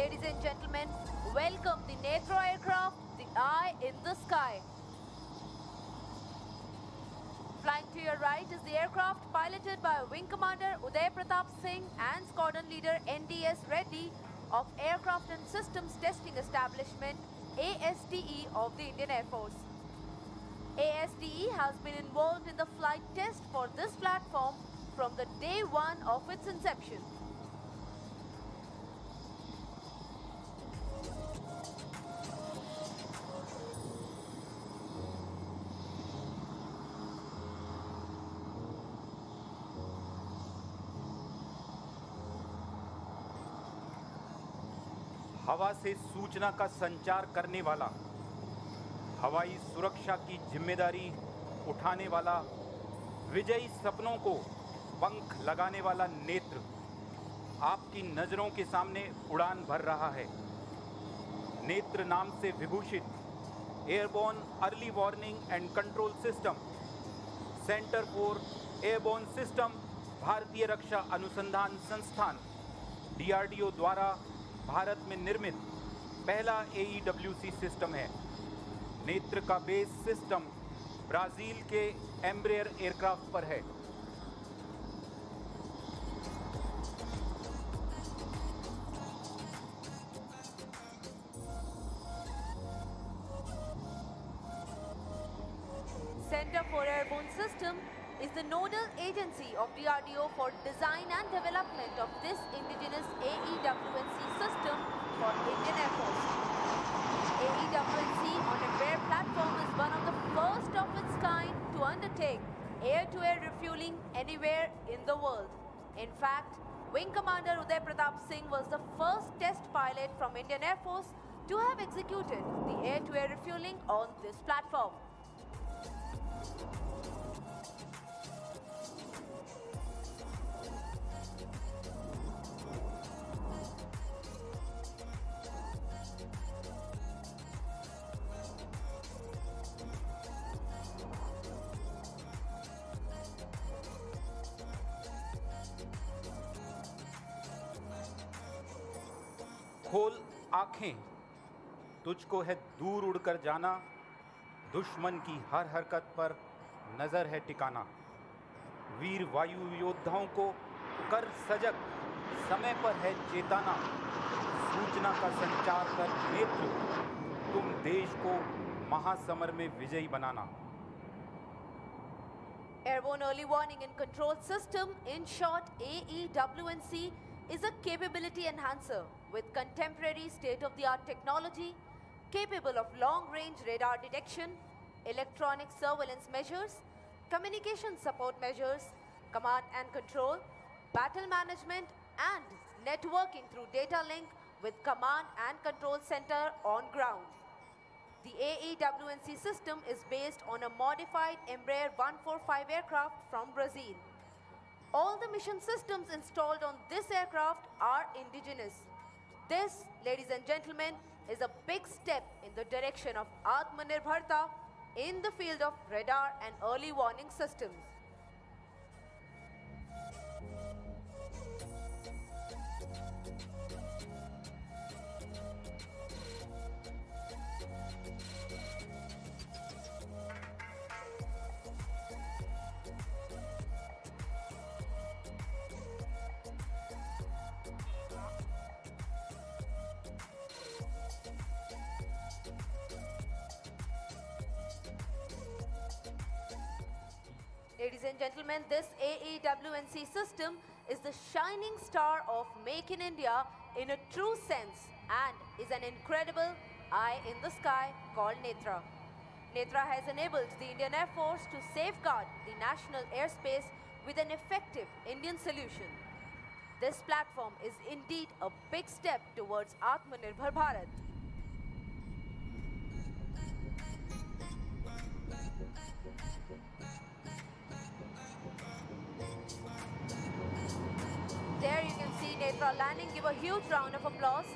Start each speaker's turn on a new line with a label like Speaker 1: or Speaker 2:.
Speaker 1: Ladies and gentlemen, welcome the Netra aircraft, the Eye in the Sky. Flying to your right is the aircraft piloted by Wing Commander Uday Pratap Singh and Squadron Leader NDS Reddy of Aircraft and Systems Testing Establishment ASTE of the Indian Air Force. ASTE has been involved in the flight test for this platform from the day one of its inception.
Speaker 2: हवा से सूचना का संचार करने वाला, हवाई सुरक्षा की जिम्मेदारी उठाने वाला, विजयी सपनों को पंख लगाने वाला नेत्र आपकी नजरों के सामने उड़ान भर रहा है। नेत्र नाम से विभूषित airborne early warning and control system, centre for airborne system, भारतीय रक्षा अनुसंधान संस्थान DRDO द्वारा भारत में निर्मित पहला AEWC सिस्टम है। नेत्र का बेस सिस्टम ब्राजील के एम्ब्रेयर एयरक्राफ्ट पर है।
Speaker 1: Center for Airborne System is the nodal agency of DRDO for design and development of this indigenous AEWNC system for Indian Air Force. AEWNC on Embraer platform is one of the first of its kind to undertake air-to-air refueling anywhere in the world. In fact, Wing Commander Uday Pratap Singh was the first test pilot from Indian Air Force to have executed the air-to-air refueling on this platform.
Speaker 2: खोल आंखें, तुझको है दूर उड़कर जाना, दुश्मन की हर हरकत पर नजर है टिकाना। वीर वायु योद्धाओं को कर सजग, समय पर है चेताना। सूचना का संचार कर नेत्र, तुम देश को महासमर में विजयी बनाना।
Speaker 1: Airborne Early Warning and Control System, in short AEWNC, is a capability enhancer with contemporary state-of-the-art technology capable of long-range radar detection, electronic surveillance measures, communication support measures, command and control, battle management and networking through data link with command and control center on ground. The AEWNC system is based on a modified Embraer 145 aircraft from Brazil. All the mission systems installed on this aircraft are indigenous. This, ladies and gentlemen, is a big step in the direction of Atmanirbharta in the field of radar and early warning systems. Ladies and gentlemen, this AEWNC system is the shining star of Make in India in a true sense and is an incredible eye in the sky called Netra. Netra has enabled the Indian Air Force to safeguard the national airspace with an effective Indian solution. This platform is indeed a big step towards Atmanirbhar Bharat. There you can see Netra landing. Give a huge round of applause.